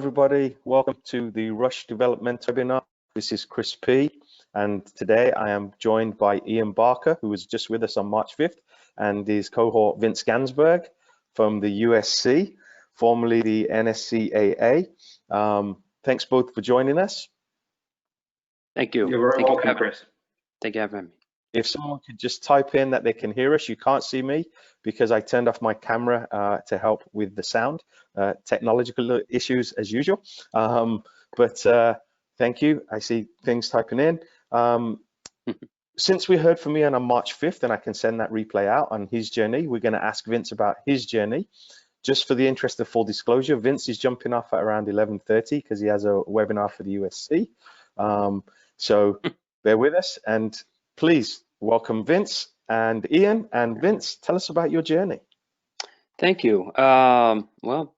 everybody. Welcome to the Rush Development webinar. This is Chris P. And today I am joined by Ian Barker, who was just with us on March 5th, and his cohort Vince Ganzberg from the USC, formerly the NSCAA. Thanks both for joining us. Thank you. You're very welcome, Chris. Thank you for having me. If someone could just type in that they can hear us, you can't see me because I turned off my camera to help with the sound. Technological issues as usual. But thank you. I see things typing in. Since we heard from Ian on March 5th, and I can send that replay out on his journey, we're going to ask Vince about his journey. Just for the interest of full disclosure, Vince is jumping off at around 11:30 because he has a webinar for the USC. So bear with us, and please welcome Vince and Ian. And Vince, tell us about your journey. Thank you. Well,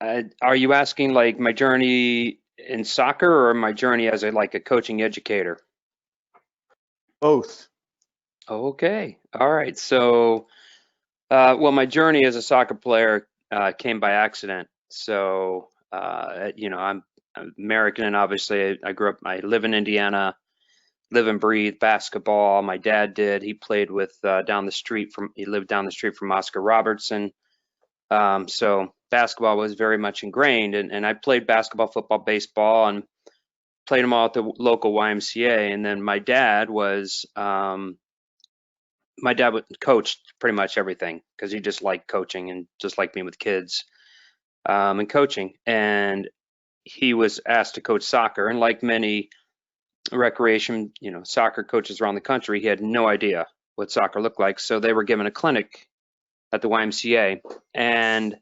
are you asking like my journey in soccer or my journey as a coaching educator? Both. Okay. All right. So, well, my journey as a soccer player came by accident. So, I'm American, and obviously I live in Indiana, live and breathe basketball. My dad did. He played with he lived down the street from Oscar Robertson. So basketball was very much ingrained, and I played basketball, football, baseball, and played them all at the local YMCA. And then my dad coached pretty much everything because he just liked coaching and just liked being with kids and coaching. And he was asked to coach soccer, and like many recreation, soccer coaches around the country, he had no idea what soccer looked like. So they were given a clinic at the YMCA, and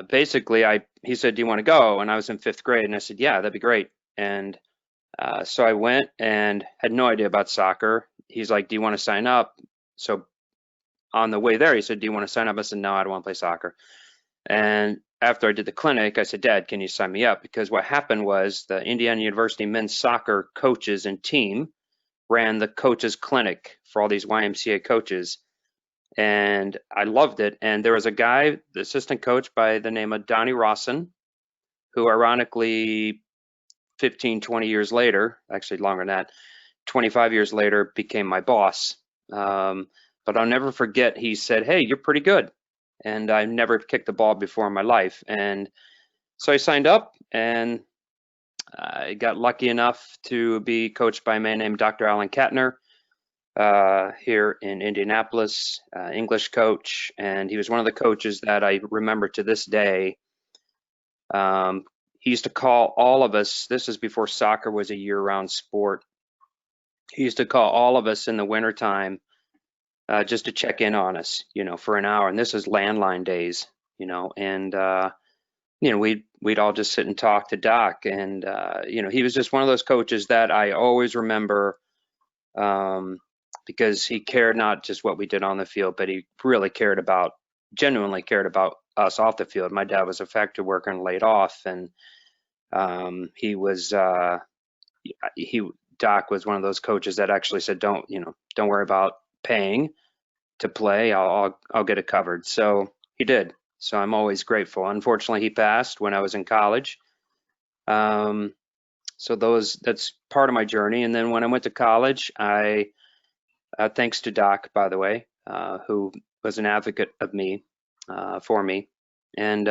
basically he said, "Do you want to go?" And I was in 5th grade, and I said, "Yeah, that'd be great." And so I went and had no idea about soccer. He's like, "Do you want to sign up?" So on the way there, he said, "Do you want to sign up?" I said, "No, I don't want to play soccer." And after I did the clinic, I said, "Dad, can you sign me up?" Because what happened was the Indiana University men's soccer coaches and team ran the coaches clinic for all these YMCA coaches. And I loved it. And there was a guy, the assistant coach by the name of Donnie Rawson, who ironically 15, 20 years later, actually longer than that, 25 years later, became my boss. But I'll never forget, he said, "Hey, you're pretty good." And I never kicked the ball before in my life. And so I signed up, and I got lucky enough to be coached by a man named Dr. Alan Katner here in Indianapolis, English coach. And he was one of the coaches that I remember to this day. He used to call all of us, this is before soccer was a year-round sport. He used to call all of us in the wintertime just to check in on us, for an hour. And this is landline days, and, we'd all just sit and talk to Doc. And, he was just one of those coaches that I always remember because he cared not just what we did on the field, but he really genuinely cared about us off the field. My dad was a factory worker and laid off, and Doc was one of those coaches that actually said, don't worry about paying to play. I'll get it covered. So he did. So I'm always grateful. Unfortunately, he passed when I was in college. So that's part of my journey. And then when I went to college, thanks to Doc, by the way, who was an advocate of me, for me, and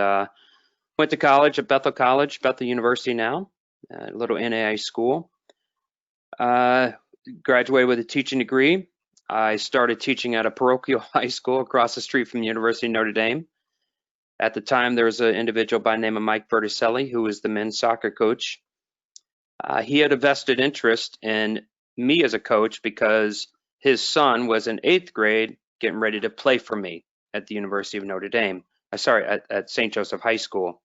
went to college at Bethel University now, a little NAI school. Graduated with a teaching degree. I started teaching at a parochial high school across the street from the University of Notre Dame. At the time, there was an individual by the name of Mike Berticelli, who was the men's soccer coach. He had a vested interest in me as a coach because his son was in 8th grade getting ready to play for me at the University of Notre Dame. At St. Joseph High School.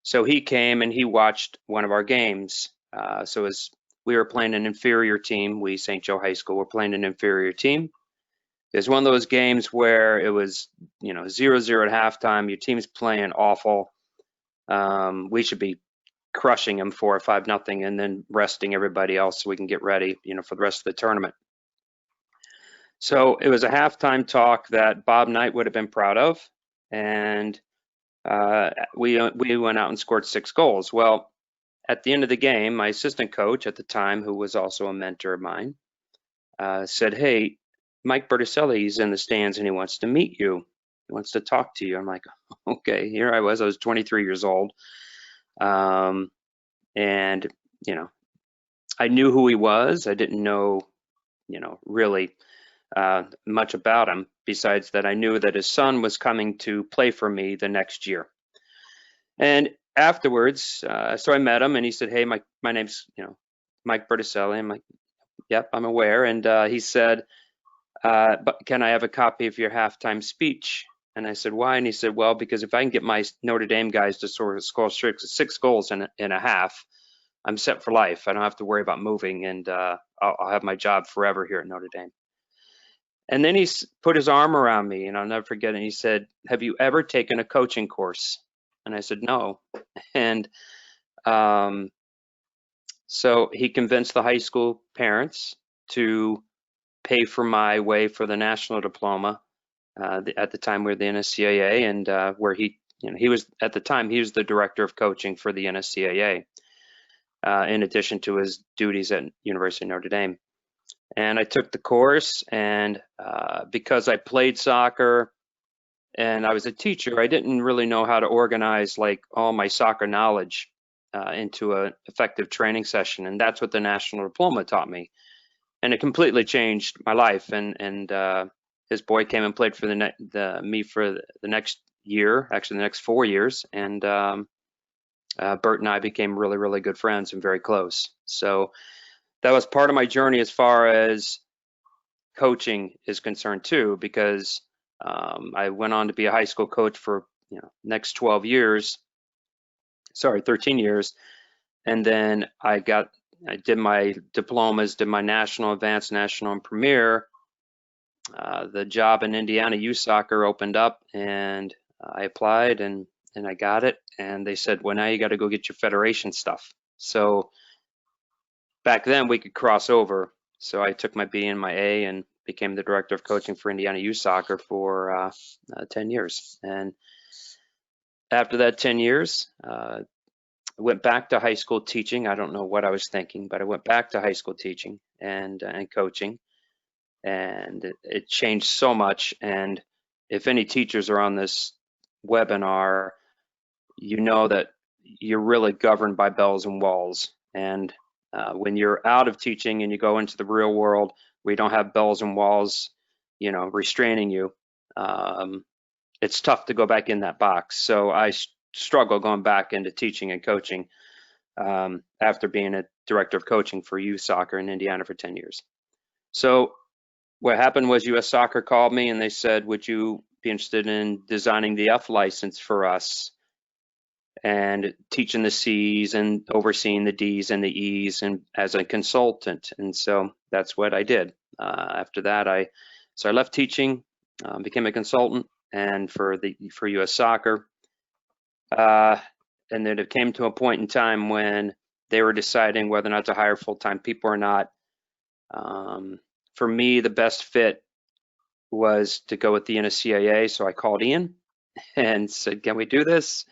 So he came and he watched one of our games. We were playing an inferior team. St. Joe High School, were playing an inferior team. It was one of those games where it was, 0-0 at halftime. Your team's playing awful. We should be crushing them 4 or 5-0, and then resting everybody else so we can get ready, for the rest of the tournament. So it was a halftime talk that Bob Knight would have been proud of, and we went out and scored 6 goals. Well, at the end of the game, my assistant coach at the time, who was also a mentor of mine, said, "Hey, Mike Berticelli's in the stands and he wants to meet you. He wants to talk to you." I'm like, okay, here I was 23 years old. And, you know, I knew who he was. I didn't know, really much about him, besides that I knew that his son was coming to play for me the next year. And afterwards, so I met him and he said, "Hey, my name's, Mike Berticelli." I'm like, "Yep, I'm aware." And he said, "But can I have a copy of your halftime speech?" And I said, "Why?" And he said, "Well, because if I can get my Notre Dame guys to sort of score 6 goals in a half, I'm set for life. I don't have to worry about moving, and I'll have my job forever here at Notre Dame." And then he put his arm around me, and I'll never forget it. He said, "Have you ever taken a coaching course?" And I said, "No." And so he convinced the high school parents to pay for my way for the national diploma. At the time we were the NSCAA, and where he was at the time, he was the director of coaching for the NSCAA, in addition to his duties at University of Notre Dame. And I took the course, and because I played soccer and I was a teacher, I didn't really know how to organize like all my soccer knowledge into an effective training session, and that's what the national diploma taught me, and it completely changed my life. And his boy came and played for me for the next year, actually the next 4 years, and Bert and I became really, really good friends and very close. So that was part of my journey as far as coaching is concerned too, because I went on to be a high school coach for next 13 years, and then I did my diplomas, did my national, advanced, national, and premier. The job in Indiana youth soccer opened up, and I applied, and I got it. And they said, "Well, now you got to go get your federation stuff." So back then we could cross over. So I took my B and my A and became the director of coaching for Indiana youth soccer for 10 years. And after that 10 years, I went back to high school teaching. I don't know what I was thinking, but I went back to high school teaching and coaching, and it changed so much. And if any teachers are on this webinar, you know that you're really governed by bells and walls. And when you're out of teaching and you go into the real world, we don't have bells and walls, restraining you. It's tough to go back in that box. So I struggle going back into teaching and coaching after being a director of coaching for youth soccer in Indiana for 10 years. So what happened was US Soccer called me and they said, "Would you be interested in designing the F license for us and teaching the C's and overseeing the D's and the E's and as a consultant?" And so that's what I did. After that, I left teaching, became a consultant, and for US Soccer. And then it came to a point in time when they were deciding whether or not to hire full-time people or not. For me, the best fit was to go with the NSCAA. So I called Ian and said, "Can we do this?"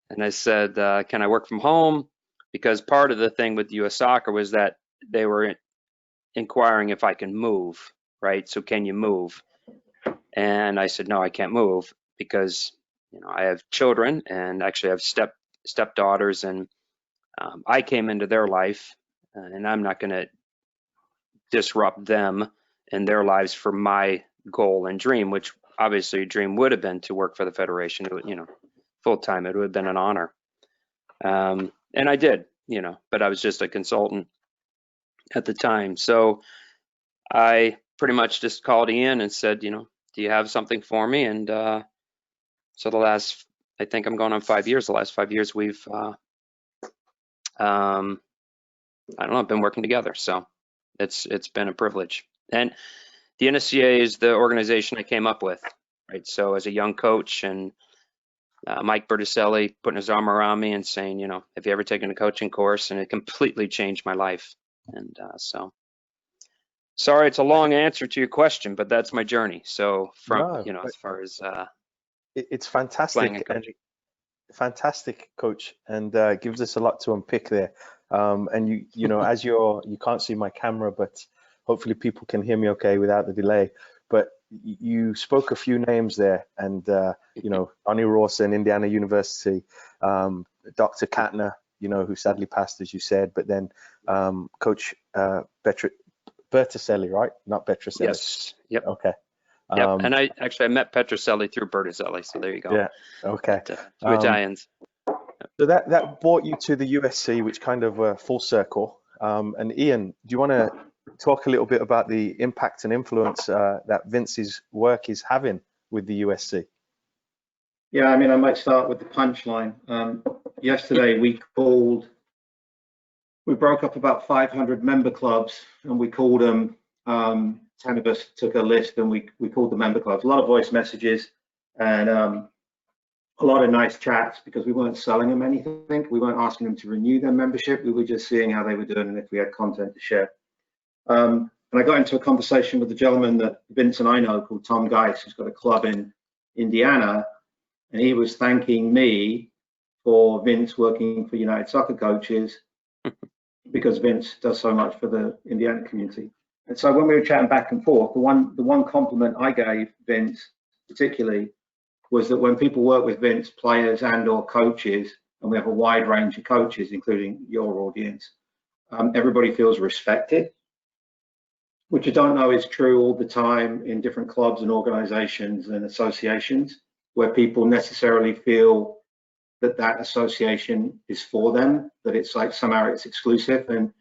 And I said, "Can I work from home?" Because part of the thing with US Soccer was that they were inquiring if I can move, right? So can you move? And I said, "No, I can't move because I have children, and actually I have stepdaughters, and I came into their life, and I'm not going to disrupt them and their lives for my goal and dream," which obviously a dream would have been to work for the Federation, full time. It would have been an honor. And I did, but I was just a consultant at the time. So I pretty much just called Ian and said, "Do you have something for me?" And so I think I'm going on 5 years. The last 5 years we've, I don't know, been working together. So it's been a privilege. And the NSCA is the organization I came up with, right? So as a young coach, and Mike Berticelli putting his arm around me and saying, "Have you ever taken a coaching course?" And it completely changed my life. And so Sorry, it's a long answer to your question, but that's my journey. So from, No, you know, as far as it's playing fantastic and and coaching. fantastic, coach, and gives us a lot to unpick there. And you know, as you can't see my camera, but hopefully people can hear me okay without the delay. But you spoke a few names there, and you know, Ani Rawson, Indiana University, Dr. Katner, you know, who sadly passed, as you said, but then Coach Berticelli, right? Not Petrocelli. Yes. Yep. Okay. Yep. And I met Petrocelli through Bertizelli. So there you go. Yeah. Okay. But, two Italians. So that brought you to the USC, which kind of full circle. And Ian, do you want to talk a little bit about the impact and influence that Vince's work is having with the USC? Yeah, I mean, I might start with the punchline. Yesterday we broke up about 500 member clubs, and we called them, 10 of us took a list and we called the member clubs. A lot of voice messages and a lot of nice chats, because we weren't selling them anything. We weren't asking them to renew their membership. We were just seeing how they were doing and if we had content to share. And I got into a conversation with a gentleman that Vince and I know called Tom Geis, who's got a club in Indiana, and he was thanking me for Vince working for United Soccer Coaches because Vince does so much for the Indiana community. And so when we were chatting back and forth, the one compliment I gave Vince particularly was that when people work with Vince, players and or coaches, and we have a wide range of coaches, including your audience, everybody feels respected, which I don't know is true all the time in different clubs and organizations and associations, where people necessarily feel that that association is for them, that it's like somehow it's exclusive and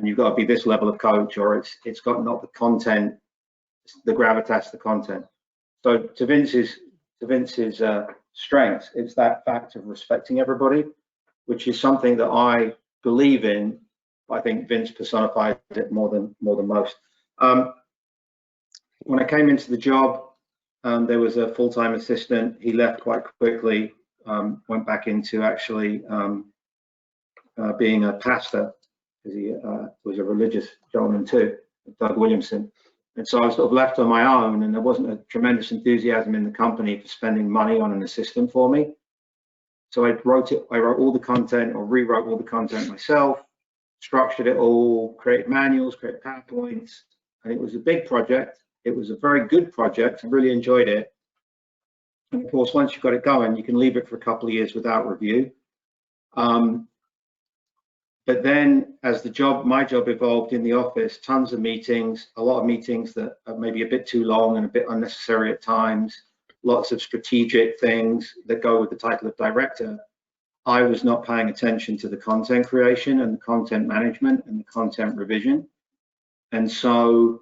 you've got to be this level of coach, or it's got not the content, the gravitas, the content. So to Vince's strengths, it's that fact of respecting everybody, which is something that I believe in. I think Vince personifies it more than most. When I came into the job, there was a full-time assistant. He left quite quickly, went back into actually being a pastor, because he was a religious gentleman too, Doug Williamson. And so I was sort of left on my own, and there wasn't a tremendous enthusiasm in the company for spending money on an assistant for me. So I wrote all the content, or rewrote all the content myself, structured it all, created manuals, created PowerPoints, and it was a big project. It was a very good project. I really enjoyed it. And of course, once you've got it going, you can leave it for a couple of years without review. But then as my job evolved in the office, tons of meetings, a lot of meetings that are maybe a bit too long and a bit unnecessary at times, lots of strategic things that go with the title of director. I was not paying attention to the content creation and the content management and the content revision. And so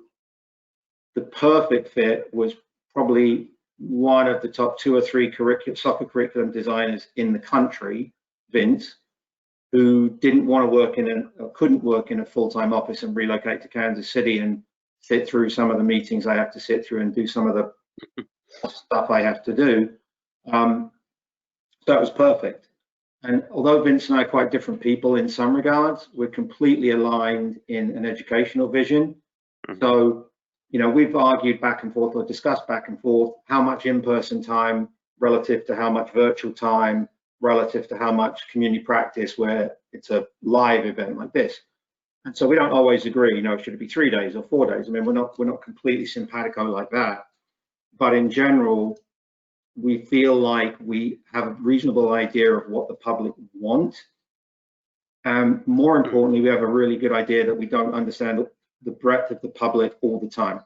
the perfect fit was probably one of the top 2 or 3 soccer curriculum designers in the country, Vince, who didn't want to work or couldn't work in a full-time office and relocate to Kansas City and sit through some of the meetings I have to sit through and do some of the stuff I have to do. So it was perfect. And although Vince and I are quite different people in some regards, we're completely aligned in an educational vision. So, you know, we've argued back and forth or discussed back and forth how much in-person time relative to how much virtual time, relative to how much community practice where it's a live event like this. And so we don't always agree, you know, should it be 3 days or 4 days? I mean, we're not completely simpatico like that. But in general, we feel like we have a reasonable idea of what the public want. And more importantly, we have a really good idea that we don't understand the breadth of the public all the time.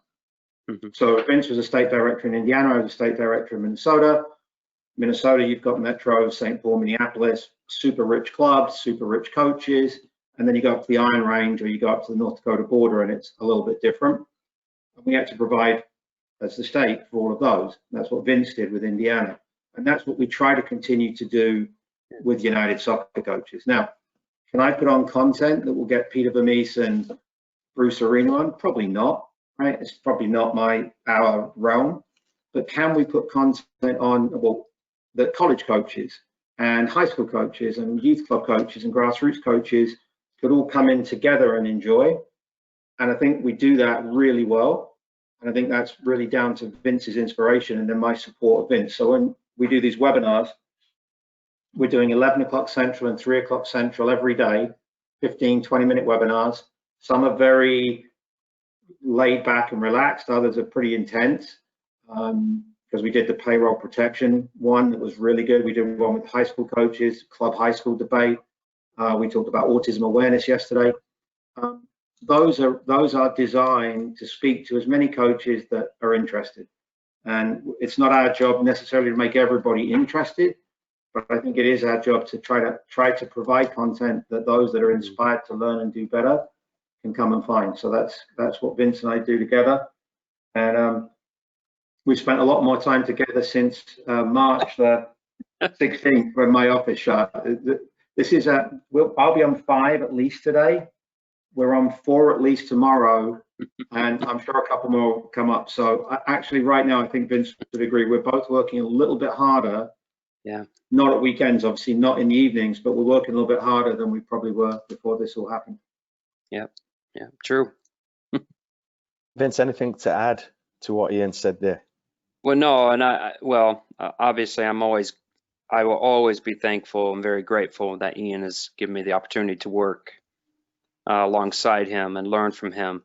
So Vince was a state director in Indiana, I was a state director in Minnesota. Minnesota, you've got Metro, St. Paul, Minneapolis, super rich clubs, super rich coaches. And then you go up to the Iron Range or you go up to the North Dakota border and it's a little bit different. And we had to provide as the state for all of those. And that's what Vince did with Indiana. And that's what we try to continue to do with United Soccer Coaches. Now, can I put on content that will get Peter Vermees and Bruce Arena on? Probably not, right? It's probably not our realm. But can we put content on, well, that college coaches and high school coaches and youth club coaches and grassroots coaches could all come in together and enjoy? And I think we do that really well. And I think that's really down to Vince's inspiration and then my support of Vince. So when we do these webinars, we're doing 11 o'clock Central and 3 o'clock Central every day, 15, 20-minute webinars. Some are very laid back and relaxed. Others are pretty intense, because we did the payroll protection one that was really good. We did one with high school coaches, club high school debate. We talked about autism awareness yesterday. Those are designed to speak to as many coaches that are interested. And it's not our job necessarily to make everybody interested, but I think it is our job to try to provide content that those that are inspired to learn and do better can come and find. So that's what Vince and I do together. And we've spent a lot more time together since March the 16th when my office shut. This is I'll be on 5 at least today. We're on 4 at least tomorrow, and I'm sure a couple more will come up. So actually right now, I think Vince would agree, we're both working a little bit harder. Yeah. Not at weekends, obviously, not in the evenings, but we're working a little bit harder than we probably were before this all happened. Yeah, yeah, true. Vince, anything to add to what Ian said there? Well, no, and obviously I will always be thankful and very grateful that Ian has given me the opportunity to work alongside him and learn from him,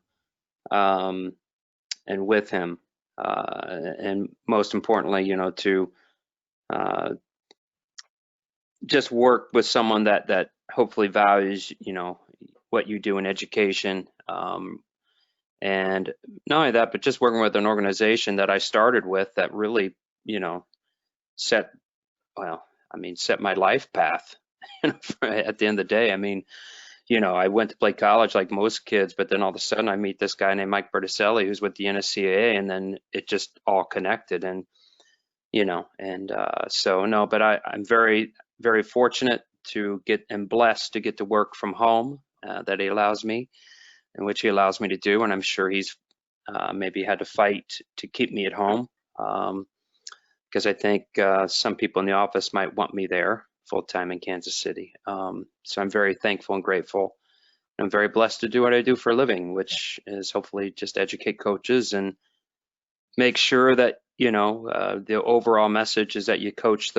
and with him, and most importantly, to just work with someone that hopefully values, what you do in education, and not only that, but just working with an organization that I started with that really, set my life path. At the end of the day, I went to play college like most kids, but then all of a sudden I meet this guy named Mike Berticelli who's with the NSCAA, and then it just all connected. And so no, but I'm very, very fortunate to and blessed to get to work from home, that he allows me, and which he allows me to do. And I'm sure he's maybe had to fight to keep me at home, because I think some people in the office might want me there full time in Kansas City. So I'm very thankful and grateful. I'm very blessed to do what I do for a living, which is hopefully just educate coaches and make sure that the overall message is that you coach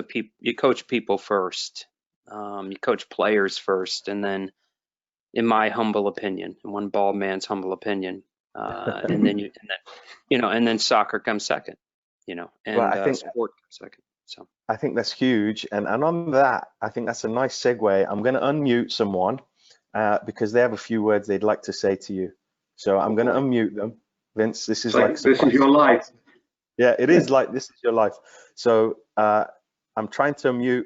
people first, you coach players first, and then, in my humble opinion, in one bald man's humble opinion, and then soccer comes second, and well, I think sport comes second. So I think that's huge, and on that, I think that's a nice segue. I'm going to unmute someone because they have a few words they'd like to say to you. So I'm going to unmute them. Vince, this is like this is your life. Yeah, it is like this is your life. So I'm trying to unmute.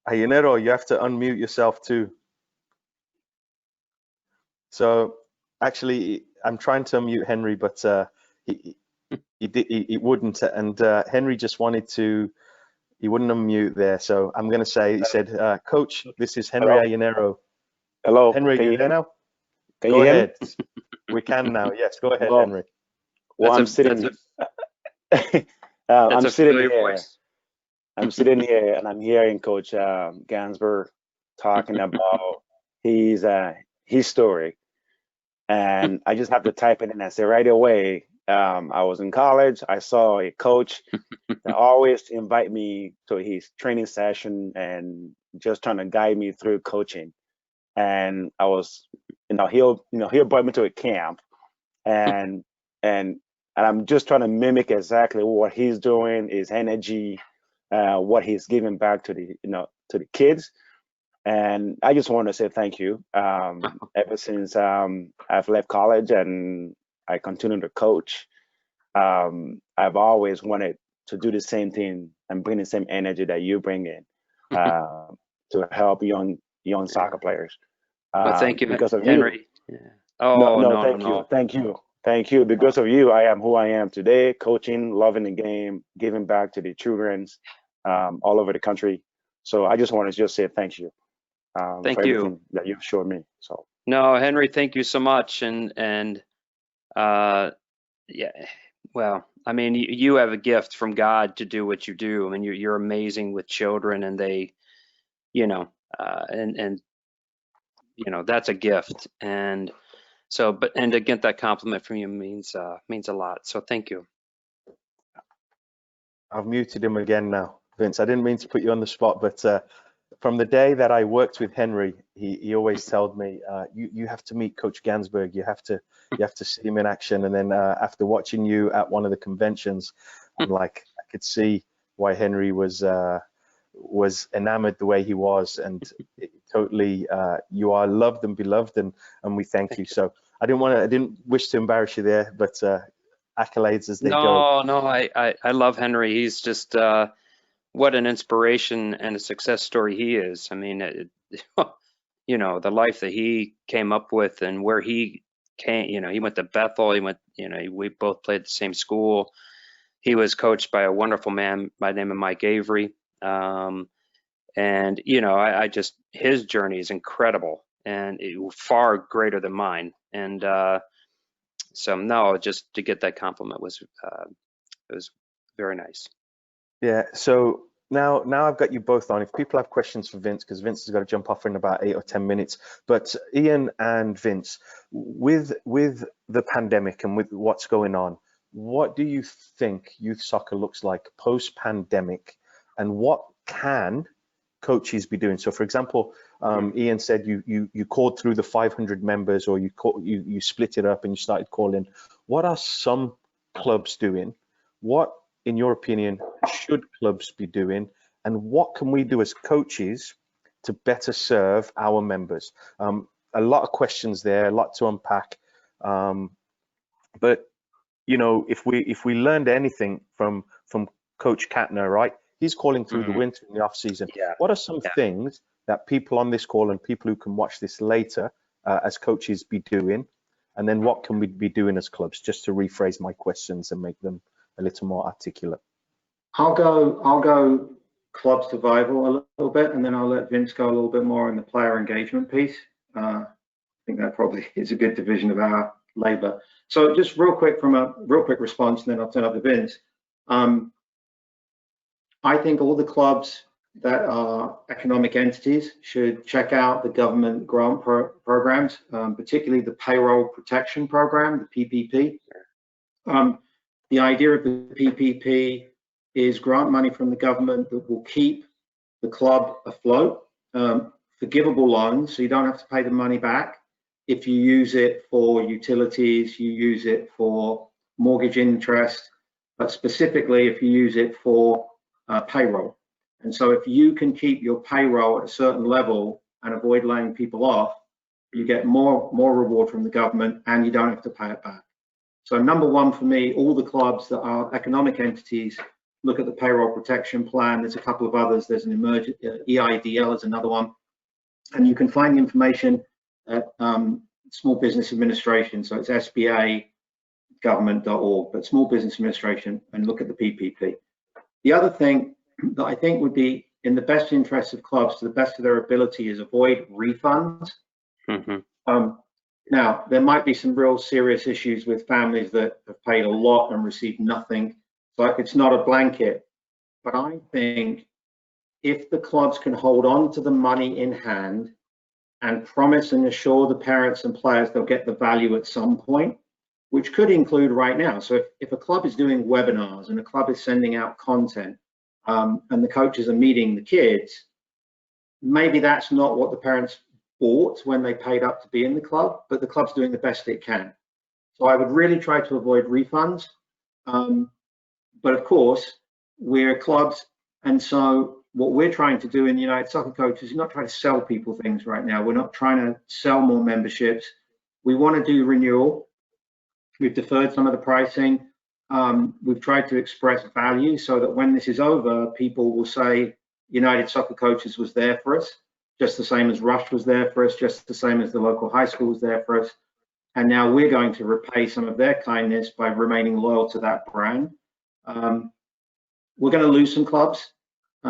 Ayanero, you have to unmute yourself too. So actually, I'm trying to unmute Henry, but he wouldn't. And Henry just wanted to. He wouldn't unmute there. So I'm going to say. He said, "Coach, this is Henry Ayanero." Hello. Henry, you there now? Go ahead. We can now. Yes, go ahead, Henry. Well, I'm sitting. I'm sitting here. I'm sitting here, and I'm hearing Coach Ganzberg talking about his story, and I just have to type it in and say right away. I was in college. I saw a coach that always invite me to his training session and just trying to guide me through coaching. And I was, he'll brought me to a camp, and I'm just trying to mimic exactly what he's doing, his energy, what he's giving back to the kids. And I just want to say thank you. Ever since I've left college and I continue to coach, I've always wanted to do the same thing and bring the same energy that you bring in to help young soccer players. Well, thank you, because of Henry. You. Yeah. Oh, Thank you. Because of you, I am who I am today, coaching, loving the game, giving back to the children all over the country. So I just want to say thank you. Thank for you everything that you've shown me. So no, Henry, thank you so much. And yeah, well, you have a gift from God to do what you do. You're amazing with children, and they, and that's a gift. And So, and to get that compliment from you means a lot. So thank you. I've muted him again now, Vince. I didn't mean to put you on the spot, but from the day that I worked with Henry, he always told me, you have to meet Coach Ganzberg. You have to see him in action. And then after watching you at one of the conventions, I'm like, I could see why Henry was enamored the way he was, and totally you are loved and beloved, and we thank you. So I didn't wish to embarrass you there, but accolades as they go. No, I love Henry. He's just what an inspiration and a success story he is. I mean, you know, the life that he came up with and where he came, you know, he went to Bethel, we both played the same school. He was coached by a wonderful man by the name of Mike Avery. And, you know, I just, his journey is incredible and far greater than mine. And so no, just to get that compliment was, it was very nice. Yeah, so now I've got you both on. If people have questions for Vince, because Vince has got to jump off in about 8 or 10 minutes, but Ian and Vince, with the pandemic and with what's going on, what do you think youth soccer looks like post-pandemic, and what can coaches be doing? So for example, Ian said you called through the 500 members, or you split it up and you started calling. What are some clubs doing? What, in your opinion, should clubs be doing, and what can we do as coaches to better serve our members? A lot of questions there, a lot to unpack, but you know, if we learned anything from Coach Katner, right? He's calling through the winter and the off season. Yeah. What are some things that people on this call and people who can watch this later as coaches be doing? And then what can we be doing as clubs, just to rephrase my questions and make them a little more articulate? I'll go club survival a little bit, and then I'll let Vince go a little bit more on the player engagement piece. I think that probably is a good division of our labor. So just real quick response, and then I'll turn up to Vince. I think all the clubs that are economic entities should check out the government grant programs, particularly the Payroll Protection Program, the PPP. The idea of the PPP is grant money from the government that will keep the club afloat, forgivable loans, so you don't have to pay the money back. If you use it for utilities, you use it for mortgage interest, but specifically if you use it for payroll. And so if you can keep your payroll at a certain level and avoid laying people off, you get more reward from the government and you don't have to pay it back. So number one for me, all the clubs that are economic entities look at the payroll protection plan. There's a couple of others. There's an emergent EIDL is another one, and you can find the information at Small Business Administration. So it's SBA government.org, but Small Business Administration, and look at the PPP. The other thing that I think would be in the best interest of clubs, to the best of their ability, is avoid refunds. Now, there might be some real serious issues with families that have paid a lot and received nothing. So it's not a blanket, but I think if the clubs can hold on to the money in hand and promise and assure the parents and players they'll get the value at some point, which could include right now. So if a club is doing webinars and a club is sending out content and the coaches are meeting the kids, maybe that's not what the parents bought when they paid up to be in the club, but the club's doing the best it can. So I would really try to avoid refunds. But of course, we're clubs, and so what we're trying to do in the United Soccer Coaches is not trying to sell people things right now. We're not trying to sell more memberships. We want to do renewal. We've deferred some of the pricing. We've tried to express value so that when this is over, people will say United Soccer Coaches was there for us, just the same as Rush was there for us, just the same as the local high school was there for us. And now we're going to repay some of their kindness by remaining loyal to that brand. We're going to lose some clubs,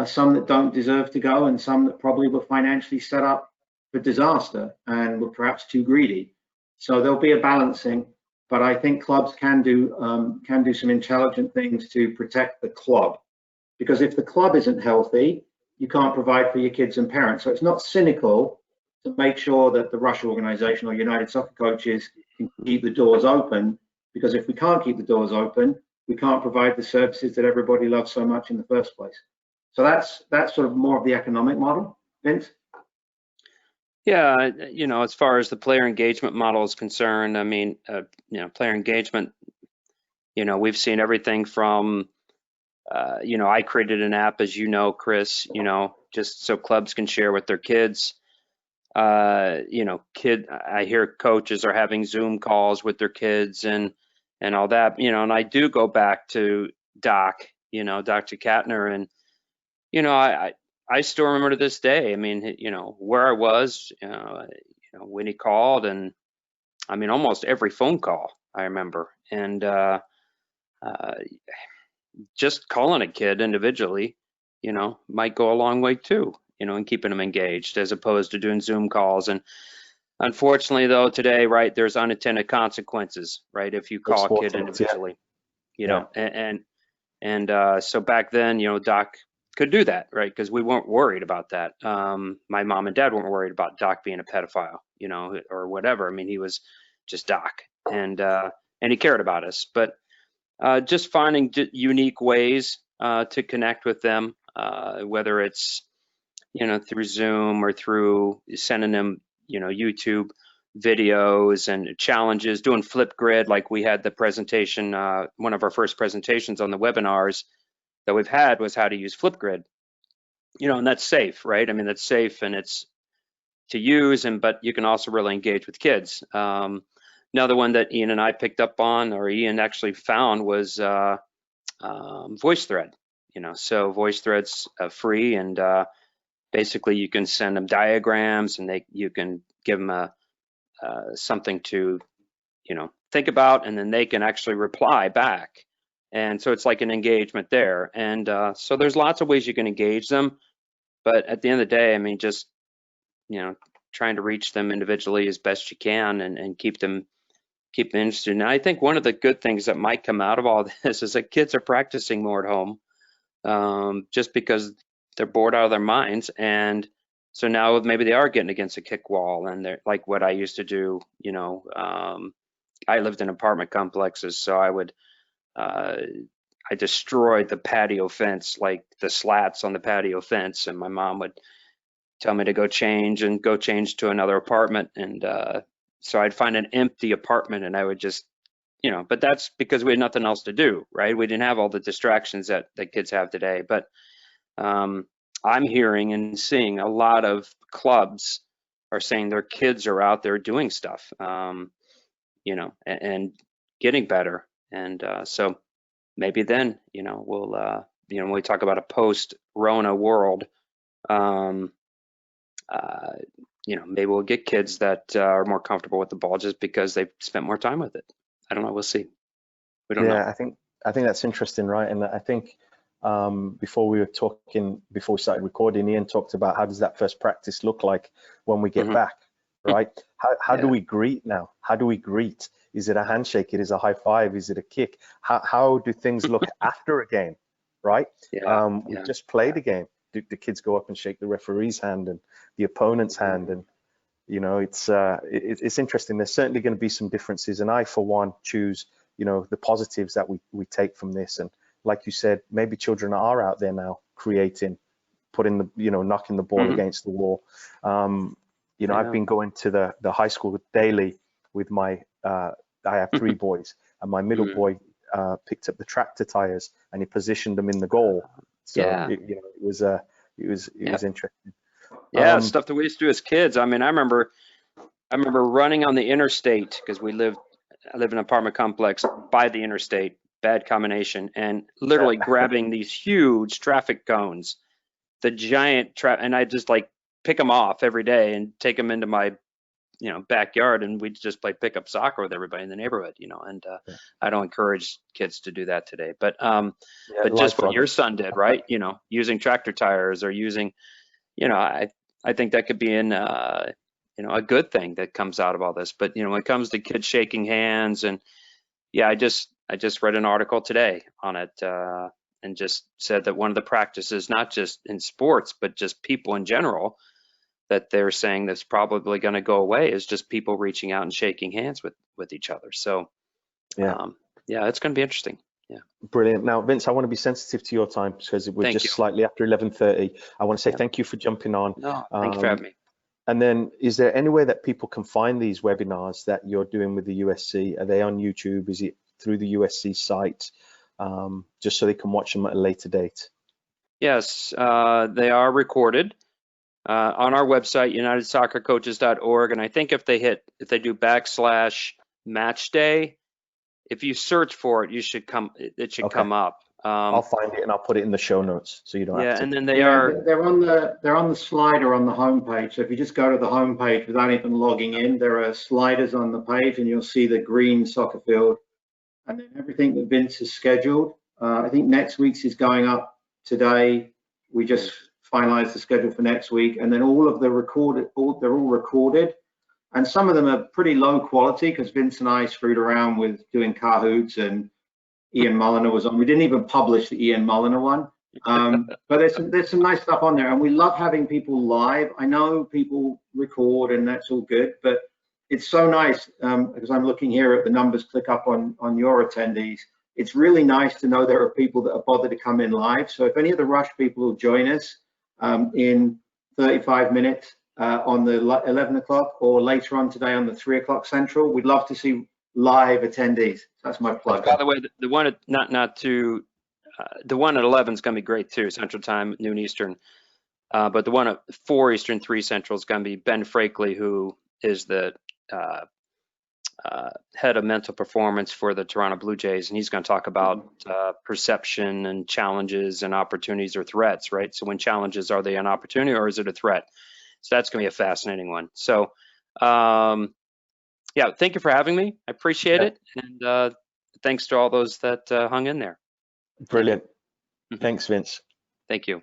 some that don't deserve to go, and some that probably were financially set up for disaster and were perhaps too greedy. So there'll be a balancing, but I think clubs can do some intelligent things to protect the club, because if the club isn't healthy, you can't provide for your kids and parents. So it's not cynical to make sure that the Rush organization or United Soccer Coaches can keep the doors open, because if we can't keep the doors open, we can't provide the services that everybody loves so much in the first place. So that's sort of more of the economic model, Vince. Yeah, you know, as far as the player engagement model is concerned, I mean, you know, player engagement, you know, we've seen everything from, you know, I created an app, as you know, Chris, you know, just so clubs can share with their kids. You know, I hear coaches are having Zoom calls with their kids and all that, you know, and I do go back to Doc, you know, Dr. Katner, and, you know, I still remember to this day, I mean, you know, where I was, you know, when he called, and I mean, almost every phone call I remember, and just calling a kid individually, you know, might go a long way too, you know, in keeping them engaged, as opposed to doing Zoom calls. And unfortunately, though, today, right, there's unintended consequences, right, if you call a kid individually, you know, and so back then, you know, Doc could do that, right, because we weren't worried about that. My mom and dad weren't worried about Doc being a pedophile, you know, or whatever. I mean, he was just Doc, and he cared about us. But just finding unique ways to connect with them, whether it's, you know, through Zoom or through sending them, you know, YouTube videos and challenges, doing Flipgrid, like we had the presentation, one of our first presentations on the webinars that we've had was how to use Flipgrid, you know, and that's safe, right? I mean, that's safe and it's to use, but you can also really engage with kids. Another one that Ian and I picked up on, or Ian actually found, was VoiceThread, you know, so VoiceThread's free, and basically you can send them diagrams, and you can give them something to, you know, think about, and then they can actually reply back. And so it's like an engagement there. And so there's lots of ways you can engage them, but at the end of the day, I mean, just, you know, trying to reach them individually as best you can, and keep them interested. And I think one of the good things that might come out of all this is that kids are practicing more at home, just because they're bored out of their minds. And so now maybe they are getting against a kick wall, and they're like what I used to do, you know, I lived in apartment complexes, so I destroyed the patio fence, like the slats on the patio fence, and my mom would tell me to go change to another apartment. And so I'd find an empty apartment, and I would just, you know, but that's because we had nothing else to do, right? We didn't have all the distractions that kids have today. But I'm hearing and seeing a lot of clubs are saying their kids are out there doing stuff, you know, and getting better. And so maybe then, you know, we'll, you know, when we talk about a post-Rona world, you know, maybe we'll get kids that are more comfortable with the ball just because they've spent more time with it. I don't know. We'll see. We don't know. I think that's interesting, right? And I think before we started recording, Ian talked about how does that first practice look like when we get back, right? How do we greet now? How do we greet? Is it a handshake? It is a high five? Is it a kick? How do things look after a game, right? We just played a game. Do the kids go up and shake the referee's hand and the opponent's hand? And, you know, it's interesting. There's certainly going to be some differences. And I, for one, choose, you know, the positives that we take from this. And like you said, maybe children are out there now creating, knocking the ball against the wall. You know, I've been going to the high school daily with my, I have 3 boys, and my middle boy picked up the tractor tires and he positioned them in the goal. So it was interesting. Yeah, stuff that we used to do as kids. I mean, I remember running on the interstate, because I live in an apartment complex by the interstate, bad combination, and literally grabbing these huge traffic cones, the giant and I just like pick them off every day and take them into my, you know, backyard, and we'd just play pickup soccer with everybody in the neighborhood, you know. And I don't encourage kids to do that today, but just what your son did, right? You know, using tractor tires, or using, you know, I think that could be you know, a good thing that comes out of all this. But, you know, when it comes to kids shaking hands, and I just read an article today on it, and just said that one of the practices, not just in sports, but just people in general, that they're saying that's probably going to go away is just people reaching out and shaking hands with each other. So Yeah. Yeah, it's going to be interesting. Yeah. Brilliant. Now, Vince, I want to be sensitive to your time because we're Thank just you. slightly after 11:30. I want to say Yeah. thank you for jumping on. No, thank you for having me. And then, is there any way that people can find these webinars that you're doing with the USC? Are they on YouTube? Is it through the USC site? Just so they can watch them at a later date. Yes, they are recorded on our website, unitedsoccercoaches.org. And I think if they do /match day, if you search for it, it should come up. I'll find it and I'll put it in the show notes so you don't have to. And then they're on the slider on the homepage. So if you just go to the homepage without even logging in, there are sliders on the page and you'll see the green soccer field and then everything that Vince has scheduled. I think next week's is going up today. We just finalized the schedule for next week, and then all of the they're all recorded, and some of them are pretty low quality because Vince and I screwed around with doing Kahoots, and Ian Mulliner was on. We didn't even publish the Ian Mulliner one, but there's some nice stuff on there, and we love having people live. I know people record, and that's all good, but it's so nice because I'm looking here at the numbers click up on your attendees. It's really nice to know there are people that are bothered to come in live. So if any of the Rush people will join us in 35 minutes on the 11 o'clock or later on today on the 3 o'clock Central, we'd love to see live attendees. That's my plug. By the way, the one at the one at 11 is going to be great too, Central Time, noon Eastern. But the one at 4 Eastern, 3 Central is going to be Ben Frakley, who is the head of mental performance for the Toronto Blue Jays, and he's going to talk about perception and challenges and opportunities or threats, right? So when challenges, are they an opportunity or is it a threat? So that's going to be a fascinating one. So yeah, thank you for having me. I appreciate it. And thanks to all those that hung in there. Brilliant. Thanks, Vince. Thank you.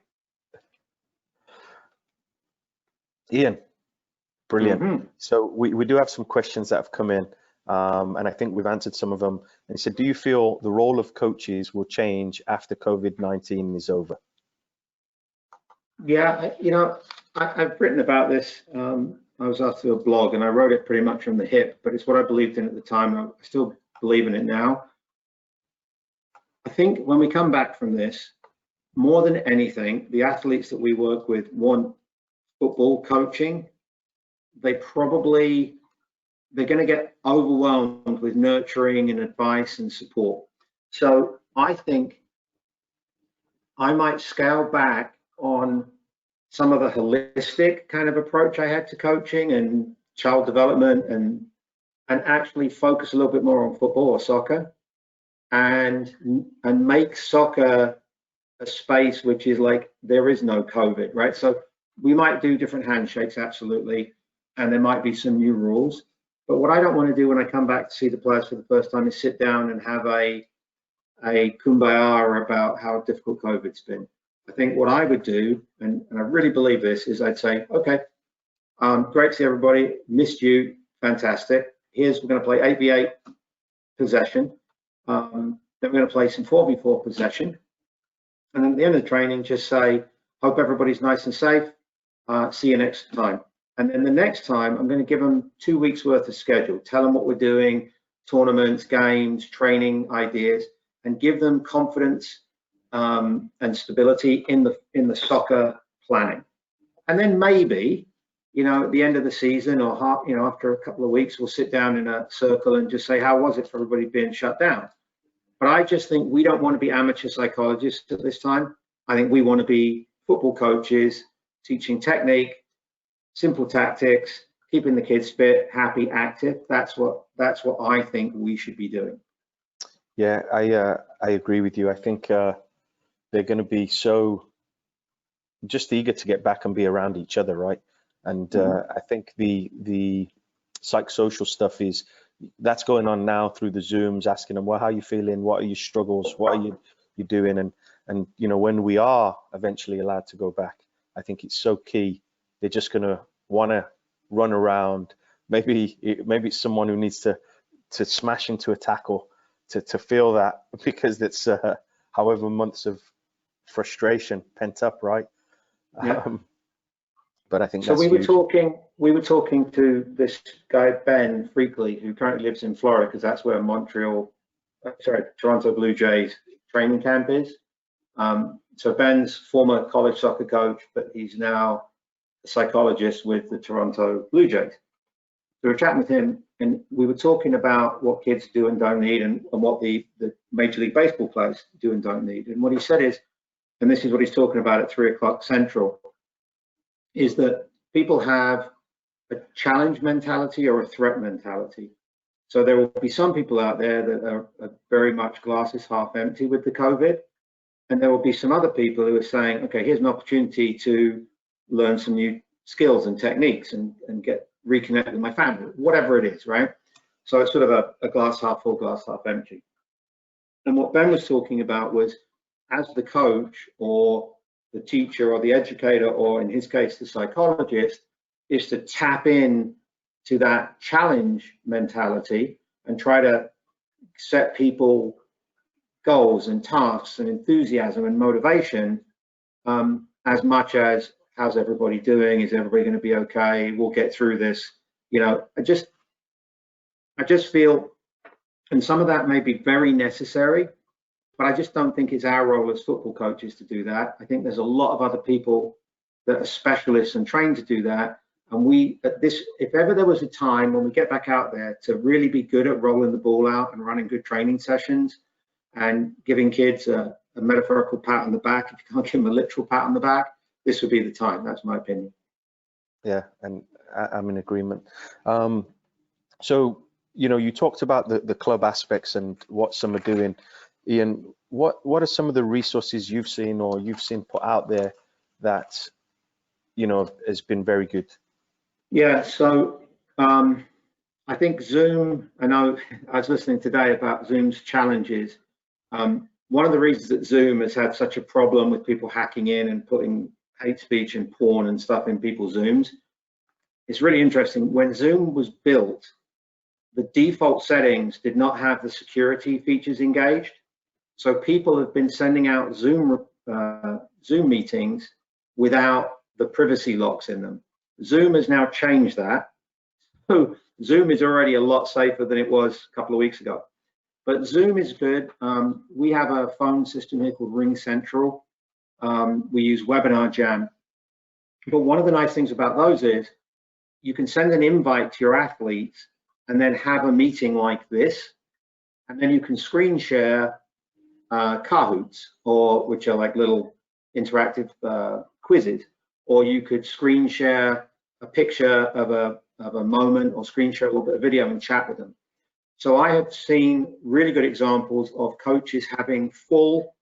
Ian, brilliant. So we do have some questions that have come in. And I think we've answered some of them. And he said, do you feel the role of coaches will change after COVID-19 is over? Yeah, I've written about this. I was asked to do a blog and I wrote it pretty much from the hip, but it's what I believed in at the time. I still believe in it now. I think when we come back from this, more than anything, the athletes that we work with want football coaching. They're going to get overwhelmed with nurturing and advice and support. So I think I might scale back on some of the holistic kind of approach I had to coaching and child development and actually focus a little bit more on football or soccer and make soccer a space which is like there is no COVID, right? So we might do different handshakes, absolutely, and there might be some new rules. But what I don't want to do when I come back to see the players for the first time is sit down and have a kumbaya about how difficult COVID's been. I think what I would do, and I really believe this, is I'd say, okay, great to see everybody, missed you, fantastic. We're going to play 8v8 possession. Then we're going to play some 4v4 possession. And then at the end of the training, just say, hope everybody's nice and safe. See you next time. And then the next time, I'm going to give them 2 weeks worth of schedule, tell them what we're doing, tournaments, games, training ideas, and give them confidence and stability in the soccer planning. And then maybe, at the end of the season or after a couple of weeks, we'll sit down in a circle and just say, how was it for everybody being shut down? But I just think we don't want to be amateur psychologists at this time. I think we want to be football coaches, teaching technique, simple tactics, keeping the kids fit, happy, active. That's what I think we should be doing. Yeah, I agree with you. I think they're going to be so just eager to get back and be around each other, right? And I think the psychosocial stuff that's going on now through the Zooms, asking them, well, how are you feeling? What are your struggles? What are you doing? And when we are eventually allowed to go back, I think it's so key. They're just going to want to run around. Maybe it's someone who needs to smash into a tackle to feel that, because it's however months of frustration pent up, right? Yeah. But I think so that's we were huge. talking to this guy Ben Freakley, who currently lives in Florida, because that's where Toronto Blue Jays training camp is. So Ben's former college soccer coach, but he's now a psychologist with the Toronto Blue Jays. So we were chatting with him, and we were talking about what kids do and don't need, and what the Major League Baseball players do and don't need. And what he said is, and this is what he's talking about at 3 o'clock Central, is that people have a challenge mentality or a threat mentality. So there will be some people out there that are very much glasses half empty with the COVID. And there will be some other people who are saying, okay, here's an opportunity to learn some new skills and techniques and reconnect with my family, whatever it is, right? So it's sort of a glass half full, glass half empty. And what Ben was talking about was, as the coach or the teacher or the educator, or in his case, the psychologist, is to tap in to that challenge mentality and try to set people goals and tasks and enthusiasm and motivation, as much as how's everybody doing? Is everybody going to be okay? We'll get through this. You know, I just feel, and some of that may be very necessary, but I just don't think it's our role as football coaches to do that. I think there's a lot of other people that are specialists and trained to do that. And we, if ever there was a time when we get back out there to really be good at rolling the ball out and running good training sessions and giving kids a metaphorical pat on the back, if you can't give them a literal pat on the back, this would be the time. That's my opinion. Yeah, and I'm in agreement. So, you know, you talked about the club aspects and what some are doing. Ian, what are some of the resources you've seen put out there that, you know, has been very good? Yeah, so I think Zoom, I know I was listening today about Zoom's challenges. One of the reasons that Zoom has had such a problem with people hacking in and putting hate speech and porn and stuff in people's Zooms, it's really interesting. When Zoom was built, the default settings did not have the security features engaged. So people have been sending out Zoom meetings without the privacy locks in them. Zoom has now changed that. So Zoom is already a lot safer than it was a couple of weeks ago. But Zoom is good. We have a phone system here called Ring Central. We use Webinar Jam. But one of the nice things about those is you can send an invite to your athletes and then have a meeting like this. And then you can screen share Kahoots, which are like little interactive quizzes, or you could screen share a picture of a moment, or screen share a little bit of video and chat with them. So I have seen really good examples of coaches having full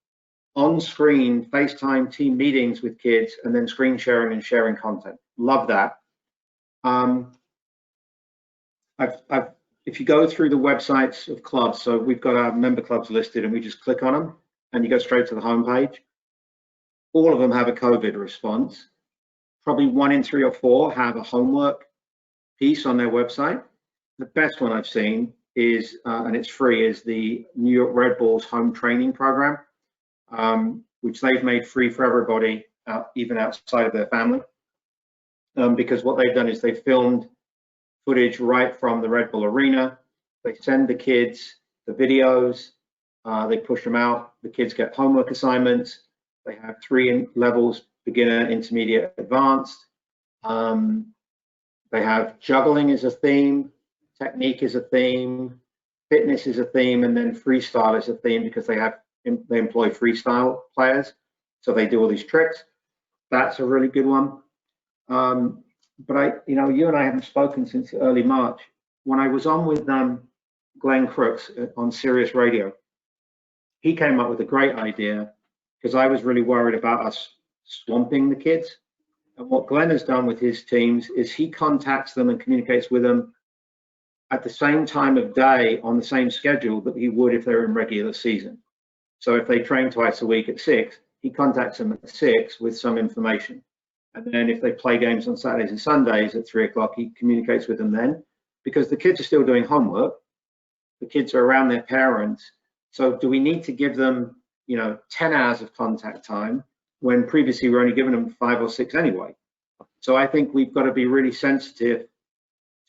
on-screen FaceTime team meetings with kids and then screen sharing and sharing content. Love that. If you go through the websites of clubs, so we've got our member clubs listed and we just click on them and you go straight to the homepage. All of them have a COVID response. Probably 1 in 3 or 4 have a homework piece on their website. The best one I've seen is, and it's free, is the New York Red Bulls home training program, which they've made free for everybody, even outside of their family. Because what they've done is they've filmed footage right from the Red Bull arena. They send the kids the videos, they push them out. The kids get homework assignments. They have 3 levels: beginner, intermediate, advanced. They have juggling as a theme, technique is a theme, fitness is a theme, and then freestyle is a theme, because they employ freestyle players. So they do all these tricks. That's a really good one. But you and I haven't spoken since early March. When I was on with Glenn Crooks on Sirius Radio, he came up with a great idea, because I was really worried about us swamping the kids. And what Glenn has done with his teams is he contacts them and communicates with them at the same time of day on the same schedule that he would if they were in regular season. So if they train twice a week at 6, he contacts them at 6 with some information. And then if they play games on Saturdays and Sundays at 3 o'clock, he communicates with them then, because the kids are still doing homework. The kids are around their parents. So do we need to give them, 10 hours of contact time when previously we're only giving them 5 or 6 anyway? So I think we've got to be really sensitive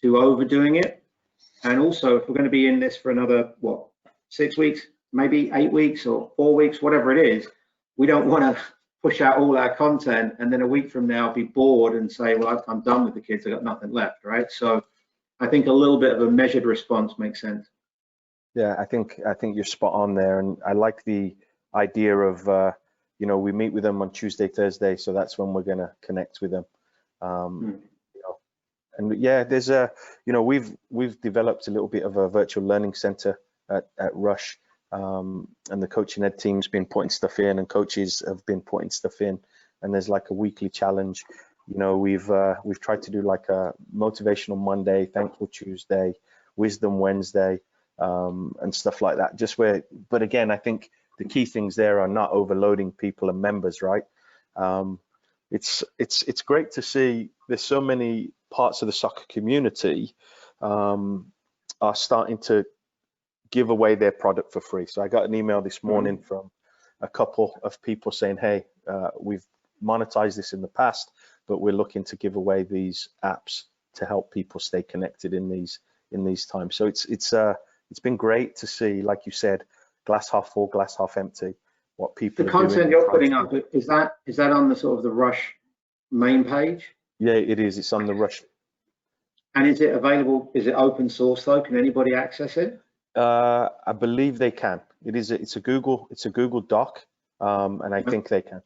to overdoing it. And also, if we're going to be in this for another, what, 6 weeks, maybe 8 weeks or 4 weeks, whatever it is, we don't want to push out all our content and then a week from now be bored and say, well, I'm done with the kids, I've got nothing left, right? So I think a little bit of a measured response makes sense. Yeah, I think you're spot on there, and I like the idea of we meet with them on Tuesday, Thursday, so that's when we're going to connect with them. And yeah, there's we've developed a little bit of a virtual learning center at Rush, and the coaching ed team's been putting stuff in, and coaches have been putting stuff in, and there's like a weekly challenge. We've tried to do like a motivational Monday, thankful Tuesday, wisdom Wednesday, and stuff like that. But again, I think the key things there are not overloading people and members, right? It's great to see there's so many parts of the soccer community are starting to give away their product for free. So I got an email this morning from a couple of people saying, hey, we've monetized this in the past, but we're looking to give away these apps to help people stay connected in these times. So it's been great to see, like you said, glass half full, glass half empty. What people the content you're putting up, is that on the sort of the Rush main page? Yeah, it is. It's on the Rush. And is it available? Is it open source though? Can anybody access it? I believe they can. It's a Google Doc, and I think they can.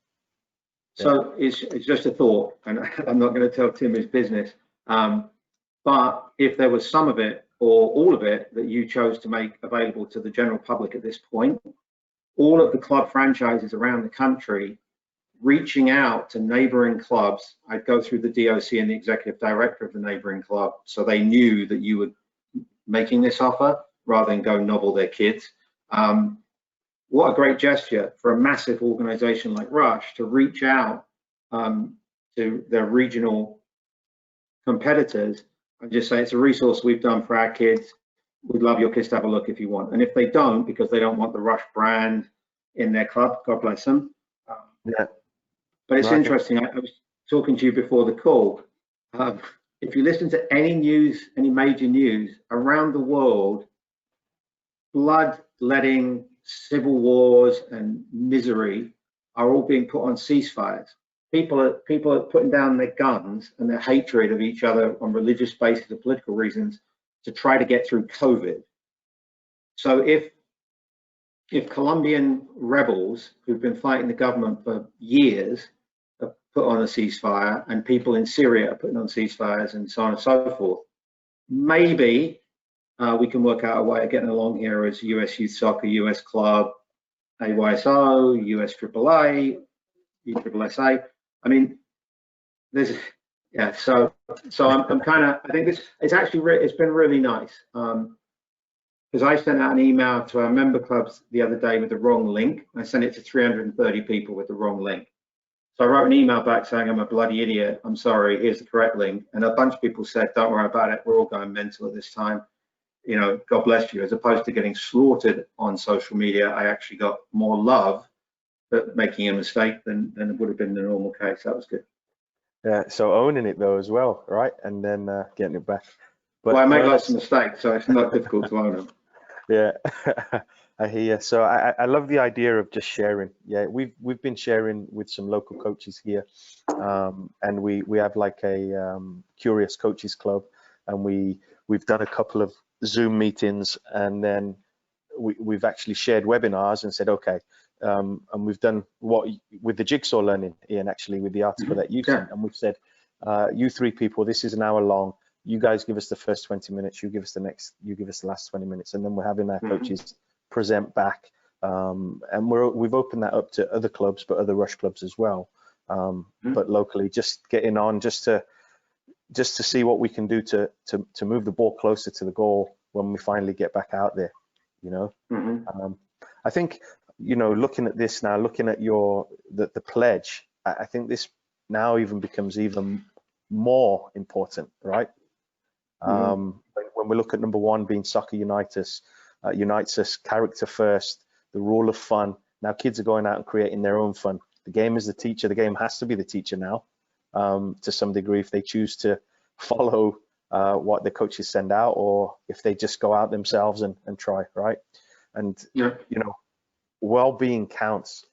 So it's just a thought, and I'm not going to tell Tim his business. But if there was some of it or all of it that you chose to make available to the general public at this point, all of the club franchises around the country reaching out to neighboring clubs, I'd go through the DOC and the executive director of the neighboring club, so they knew that you were making this offer rather than go nobble their kids. What a great gesture for a massive organization like Rush to reach out to their regional competitors and just say, it's a resource we've done for our kids. We'd love your kids to have a look if you want. And if they don't, because they don't want the Rush brand in their club, God bless them. Yeah. But it's interesting. I was talking to you before the call. If you listen to any news, any major news around the world, blood-letting civil wars and misery are all being put on ceasefires. People are putting down their guns and their hatred of each other on religious basis or political reasons to try to get through COVID. So if Colombian rebels who've been fighting the government for years are put on a ceasefire, and people in Syria are putting on ceasefires and so on and so forth, maybe we can work out a way of getting along here as US Youth Soccer, US Club, AYSO, US AAA, USSSA. I mean, there's, yeah. So I'm kind of, I think it's actually it's been really nice because I sent out an email to our member clubs the other day with the wrong link. I sent it to 330 people with the wrong link. So I wrote an email back saying, I'm a bloody idiot. I'm sorry. Here's the correct link. And a bunch of people said, don't worry about it. We're all going mental at this time. God bless you. As opposed to getting slaughtered on social media, I actually got more love for making a mistake than it would have been the normal case. That was good. Yeah, so owning it though as well, right? And then getting it back. But well, I make lots of mistakes, so it's not difficult to own them. Yeah, I hear you. So I love the idea of just sharing. Yeah, we've been sharing with some local coaches here, and we have like a curious coaches club, and we've done a couple of Zoom meetings, and then we've actually shared webinars and said, okay, and we've done what with the jigsaw learning, Ian, actually with the article that you sent, and we've said, you three people, this is an hour long. You guys give us the first 20 minutes, you give us the last 20 minutes, and then we're having our coaches present back. And we've opened that up to other clubs, but other Rush clubs as well. But locally, just getting on, just to see what we can do to move the ball closer to the goal when we finally get back out there. I think, looking at this now, looking at the pledge, I think this now even becomes even more important, right? When we look at number one being soccer unites us, character first, the rule of fun. Now kids are going out and creating their own fun. The game is the teacher. The game has to be the teacher now. to some degree if they choose to follow what the coaches send out, or if they just go out themselves and try, right? And Yeah. you know, well-being counts.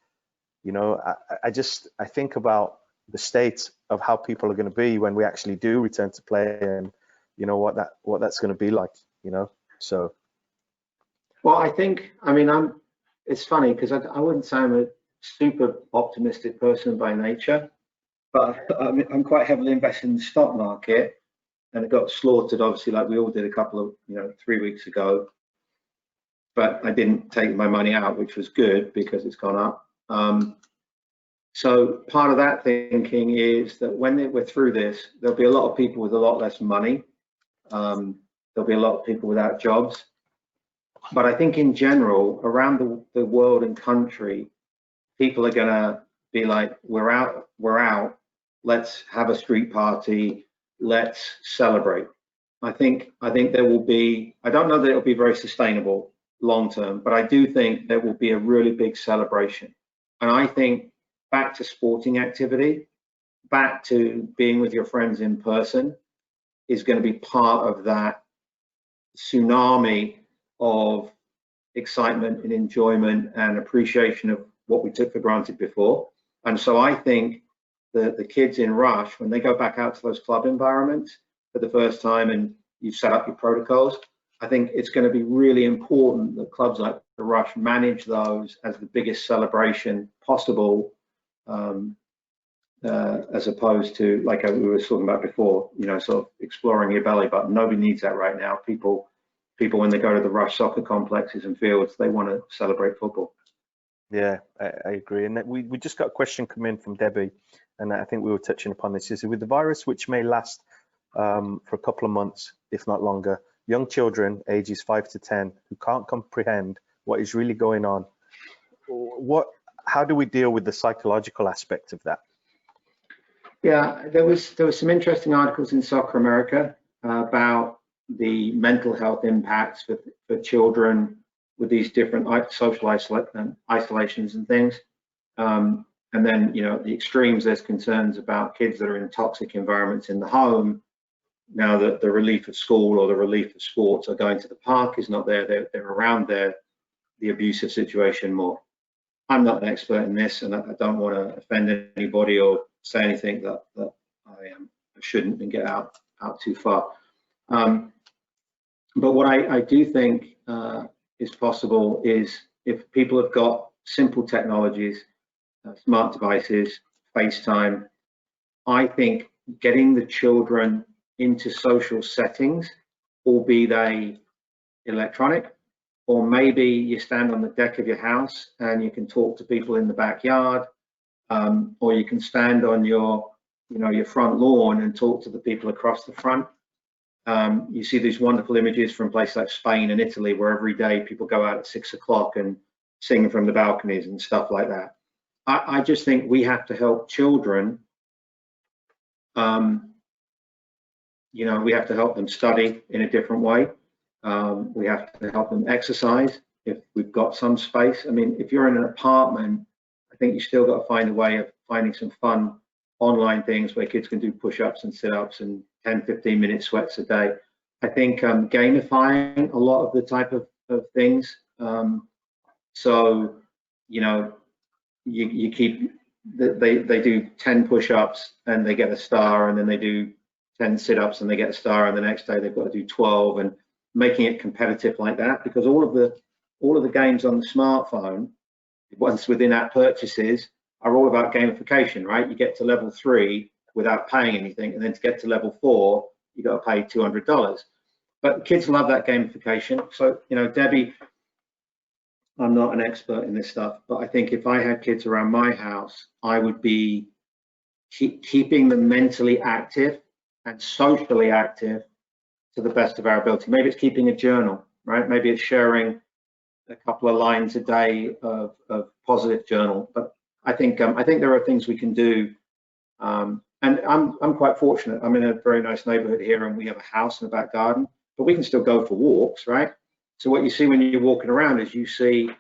You know, I think about the state of how people are going to be when we actually do return to play, and you know what that's going to be like. You know, so. Well, I mean, it's funny because I wouldn't say I'm a super optimistic person by nature, but I'm quite heavily invested in the stock market, and it got slaughtered, obviously, like we all did a couple of, 3 weeks ago. But I didn't take my money out, which was good because it's gone up. So part of that thinking is that when we're through this, there'll be a lot of people with a lot less money. There'll be a lot of people without jobs. But I think in general, around the world and country, people are going to be like, we're out, let's have a street party, let's celebrate. I think there will be, I don't know that it'll be very sustainable long term, but I do think there will be a really big celebration. And I think back to sporting activity, back to being with your friends in person is going to be part of that tsunami of excitement and enjoyment and appreciation of what we took for granted before. And so I think that the kids in Rush, when they go back out to those club environments for the first time and you've set up your protocols, I think it's going to be really important that clubs like the Rush manage those as the biggest celebration possible, as opposed to, like we were talking about before, sort of exploring your belly button. Nobody needs that right now. People when they go to the Rush soccer complexes and fields, they want to celebrate football. Yeah, I agree. And we just got a question come in from Debbie, and I think we were touching upon this. Is with the virus, which may last for a couple of months, if not longer, young children ages 5 to 10 who can't comprehend what is really going on, how do we deal with the psychological aspect of that? Yeah, there was some interesting articles in Soccer America about the mental health impacts for children with these different social isolations and things. And then, the extremes, there's concerns about kids that are in toxic environments in the home. Now that the relief of school or the relief of sports or going to the park is not there, they're around the abusive situation more. I'm not an expert in this, and I don't want to offend anybody or say anything that I shouldn't and get out too far. But what I do think is possible is if people have got simple technologies, smart devices, FaceTime, I think getting the children into social settings, albeit they electronic, or maybe you stand on the deck of your house and you can talk to people in the backyard, or you can stand on your front lawn and talk to the people across the front. You see these wonderful images from places like Spain and Italy, where every day people go out at 6 o'clock and sing from the balconies and stuff like that. I just think we have to help children. We have to help them study in a different way. We have to help them exercise if we've got some space. I mean, if you're in an apartment, I think you still got to find a way of finding some fun online things where kids can do push-ups and sit-ups and 10-15-minute sweats a day. I think gamifying a lot of the type of things. So, you keep, they do 10 push-ups and they get a star, and then they do 10 sit-ups and they get a star, and the next day they've got to do 12, and making it competitive like that, because all of the games on the smartphone, once within app purchases, are all about gamification, right? You get to level 3 without paying anything, and then to get to level 4, you got to pay $200. But kids love that gamification. So, Debbie, I'm not an expert in this stuff, but I think if I had kids around my house, I would be keeping them mentally active and socially active to the best of our ability. Maybe it's keeping a journal, right? Maybe it's sharing a couple of lines a day of positive journal. But I think there are things we can do. And I'm quite fortunate. I'm in a very nice neighborhood here, and we have a house and a back garden, but we can still go for walks, right? So what you see when you're walking around is you see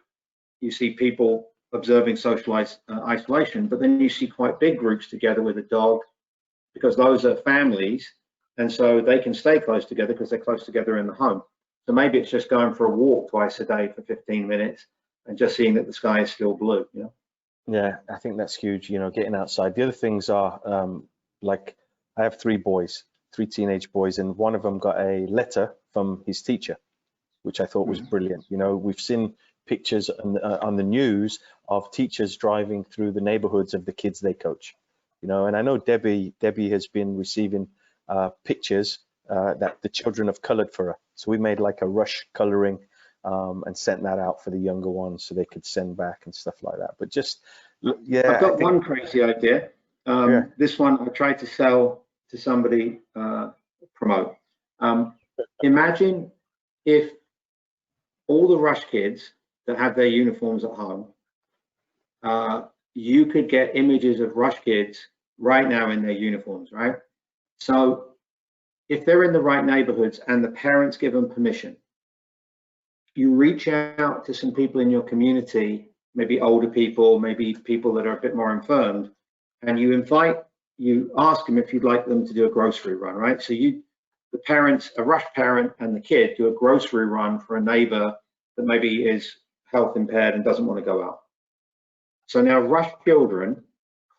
people observing social isolation, but then you see quite big groups together with a dog because those are families, and so they can stay close together because they're close together in the home. So maybe it's just going for a walk twice a day for 15 minutes and just seeing that the sky is still blue, you know? Yeah, I think that's huge, you know, getting outside. The other things are, like, I have 3 boys, 3 teenage boys, and one of them got a letter from his teacher, which I thought was brilliant. You know, we've seen pictures on the news of teachers driving through the neighborhoods of the kids they coach, you know, and I know Debbie has been receiving pictures that the children have colored for her. So we made like a rush coloring and sent that out for the younger ones so they could send back and stuff like that. But just, yeah. I've got one crazy idea. This one I tried to sell to somebody, promote. Imagine if all the rush kids that have their uniforms at home, you could get images of rush kids right now in their uniforms, right? So if they're in the right neighborhoods and the parents give them permission, you reach out to some people in your community, maybe older people, maybe people that are a bit more infirmed, and you ask them if you'd like them to do a grocery run, right? So the parents, a rush parent and the kid, do a grocery run for a neighbor that maybe is health impaired and doesn't want to go out. So now rush children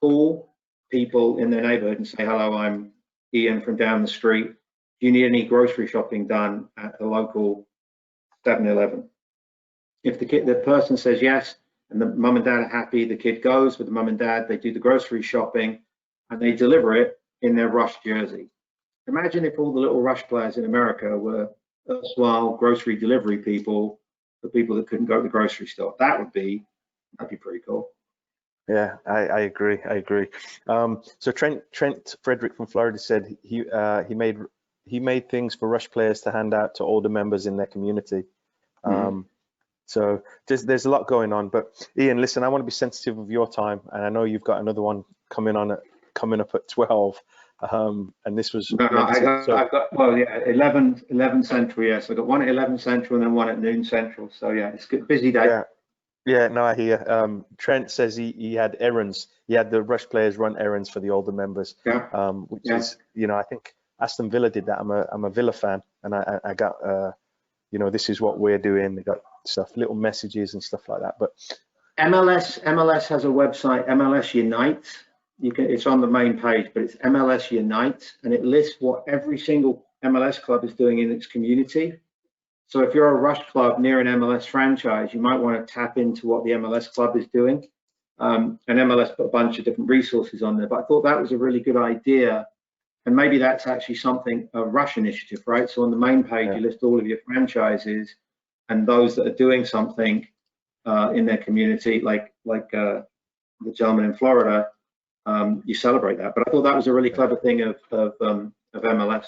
call people in their neighborhood and say, hello, I'm Ian from down the street. Do you need any grocery shopping done at the local 7-Eleven? If the person says yes, and the mum and dad are happy, the kid goes with the mum and dad, they do the grocery shopping, and they deliver it in their rush jersey. Imagine if all the little rush players in America were erstwhile grocery delivery people for people that couldn't go to the grocery store. That'd be pretty cool. Yeah, I agree. So Trent Frederick from Florida said he made things for rush players to hand out to older members in their community. So there's a lot going on. But Ian, listen, I want to be sensitive of your time, and I know you've got another one coming up at 12. And this was I've got 11 Central. Yes, I got one at 11 Central and then one at noon Central. So yeah, it's a busy day. Yeah, no, I hear. Trent says he had errands. He had the rush players run errands for the older members, which is, you know, I think Aston Villa did that. I'm a Villa fan, and I got, you know, this is what we're doing. They got stuff, little messages and stuff like that. But MLS has a website, MLS Unite. It's on the main page, but it's MLS Unite, and it lists what every single MLS club is doing in its community. So if you're a rush club near an MLS franchise, you might want to tap into what the MLS club is doing. And MLS put a bunch of different resources on there, but I thought that was a really good idea. And maybe that's actually something, a rush initiative, right? So on the main page, you list all of your franchises and those that are doing something in their community, like the gentleman in Florida, you celebrate that. But I thought that was a really clever thing of MLS.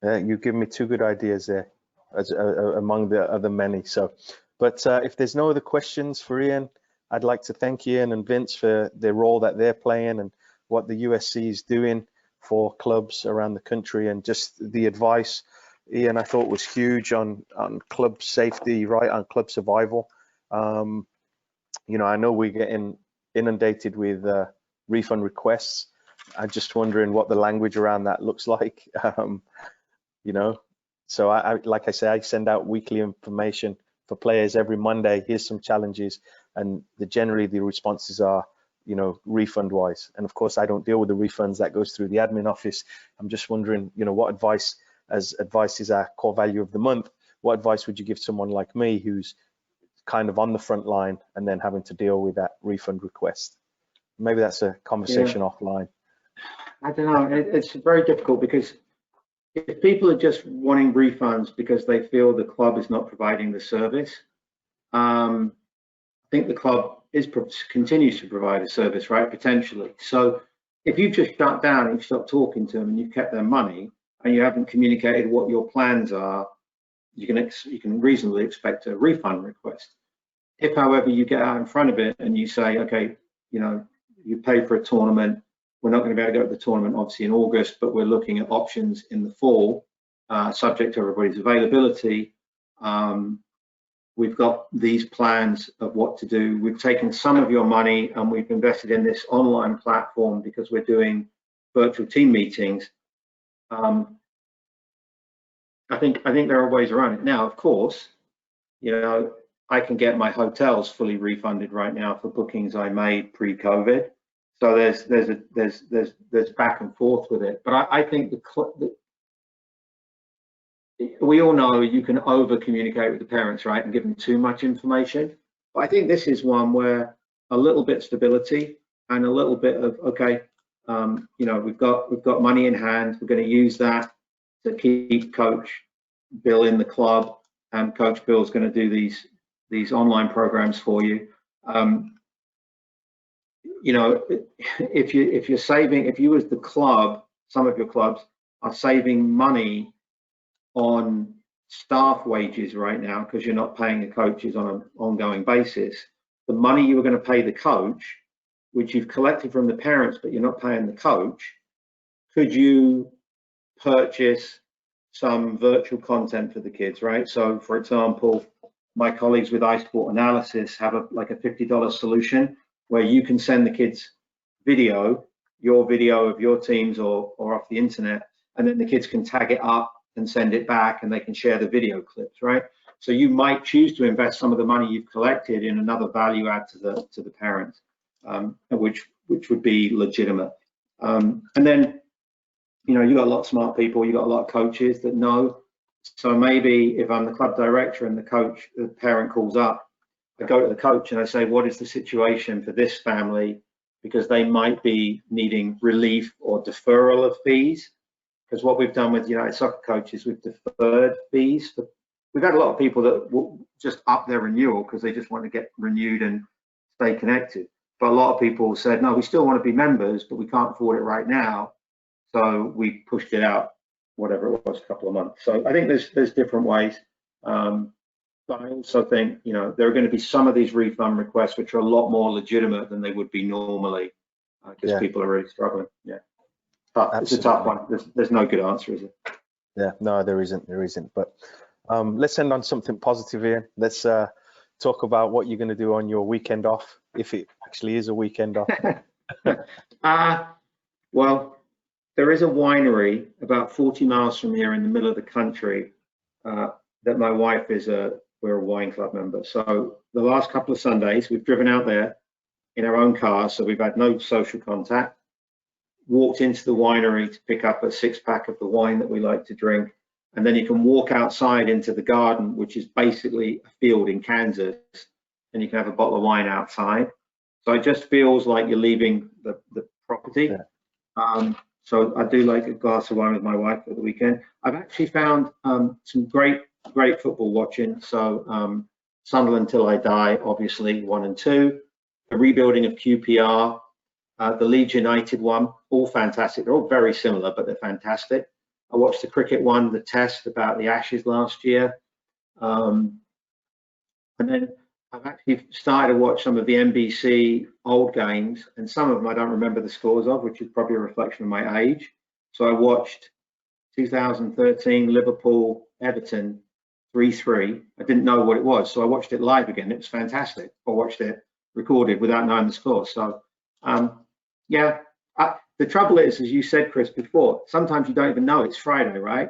You've given me 2 good ideas there, among the other many. So, but if there's no other questions for Ian, I'd like to thank Ian and Vince for the role that they're playing and what the USC is doing for clubs around the country, and just the advice, Ian, I thought was huge on club safety, right, on club survival. You know, I know we're getting inundated with refund requests. I'm just wondering what the language around that looks like. You know, so like I say, I send out weekly information for players every Monday. Here's some challenges, and generally the responses are, you know, refund wise. And of course, I don't deal with the refunds, that goes through the admin office. I'm just wondering, you know, what advice, as advice is our core value of the month, what advice would you give someone like me who's kind of on the front line and then having to deal with that refund request? Maybe that's a conversation offline. I don't know. It's very difficult, because if people are just wanting refunds because they feel the club is not providing the service, I think the club continues to provide a service, right? Potentially. So if you've just shut down and you've stopped talking to them and you've kept their money and you haven't communicated what your plans are, you can reasonably expect a refund request. If, however, you get out in front of it and you say, okay, you know, you pay for a tournament, we're not going to be able to go to the tournament obviously in August, but we're looking at options in the fall, subject to everybody's availability. We've got these plans of what to do. We've taken some of your money and we've invested in this online platform because we're doing virtual team meetings. I think there are ways around it. Now, of course, you know, I can get my hotels fully refunded right now for bookings I made pre-COVID. So there's back and forth with it. But I think we all know you can over communicate with the parents, right, and give them too much information. But I think this is one where a little bit of stability and a little bit of, okay, you know, we've got money in hand. We're going to use that to keep Coach Bill in the club, and Coach Bill's going to do these online programs for you. You know, if you're saving, if you as the club, some of your clubs are saving money on staff wages right now because you're not paying the coaches on an ongoing basis, the money you were going to pay the coach, which you've collected from the parents but you're not paying the coach, could you purchase some virtual content for the kids, right? So for example, my colleagues with iSport Analysis have like a $50 solution where you can send the kids your video of your teams or off the internet, and then the kids can tag it up and send it back, and they can share the video clips, right? So you might choose to invest some of the money you've collected in another value add to the parents, which would be legitimate. And then, you know, you got a lot of smart people, you got a lot of coaches that know. So maybe if I'm the club director and the parent calls up, I go to the coach and I say, what is the situation for this family? Because they might be needing relief or deferral of fees. Because what we've done with United Soccer Coaches, we've deferred fees. We've had a lot of people that will just up their renewal because they just want to get renewed and stay connected. But a lot of people said, no, we still want to be members, but we can't afford it right now. So we pushed it out, whatever it was, a couple of months. So I think there's different ways. But I also think, you know, there are going to be some of these refund requests which are a lot more legitimate than they would be normally, because people are really struggling. Yeah, it's a tough one. There's no good answer, is it? Yeah, no, there isn't. But let's end on something positive, Ian. Let's talk about what you're going to do on your weekend off, if it actually is a weekend off. Well, there is a winery about 40 miles from here in the middle of the country that my wife we're a wine club member. So the last couple of Sundays, we've driven out there in our own car, so we've had no social contact, walked into the winery to pick up a 6-pack of the wine that we like to drink, and then you can walk outside into the garden, which is basically a field in Kansas, and you can have a bottle of wine outside. So it just feels like you're leaving the property. Yeah. So I do like a glass of wine with my wife at the weekend. I've actually found some great football watching. So Sunderland Till I Die, obviously 1 and 2. The rebuilding of QPR, the Leeds United one, all fantastic. They're all very similar, but they're fantastic. I watched the cricket one, the test about the Ashes last year. And then I've actually started to watch some of the NBC old games, and some of them I don't remember the scores of, which is probably a reflection of my age. So I watched 2013 Liverpool Everton 3-3. I didn't know what it was, so I watched it live again. It was fantastic. I watched it recorded without knowing the score. So yeah, the trouble is, as you said, Chris, before, sometimes you don't even know it's Friday, right?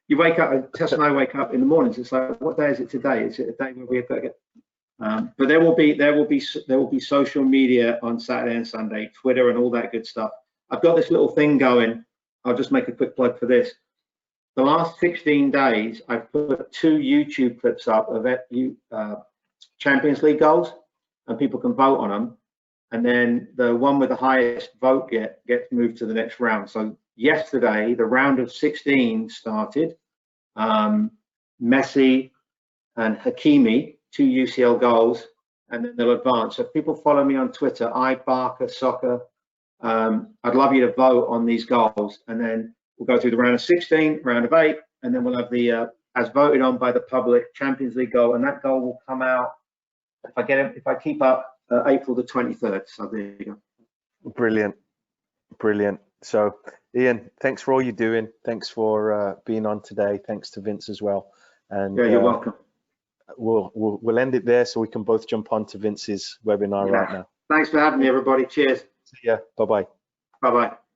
You wake up, Tess and I wake up in the mornings. It's like, what day is it today? Is it a day where we've got to get? But there will be social media on Saturday and Sunday, Twitter and all that good stuff. I've got this little thing going. I'll just make a quick plug for this. The last 16 days, I've put 2 YouTube clips up of Champions League goals, and people can vote on them. And then the one with the highest vote gets moved to the next round. So yesterday, the round of 16 started. Messi and Hakimi, 2 UCL goals, and then they'll advance. So if people follow me on Twitter, Barker Soccer, I'd love you to vote on these goals, and then we'll go through the round of 16, round of 8, and then we'll have the as voted on by the public Champions League goal, and that goal will come out if I keep up April the 23rd. So there you go. Brilliant. So Ian, thanks for all you're doing. Thanks for being on today. Thanks to Vince as well. And yeah, you're welcome. We'll end it there so we can both jump on to Vince's webinar right now. Thanks for having me, everybody. Cheers. See ya. Bye-bye. Bye-bye.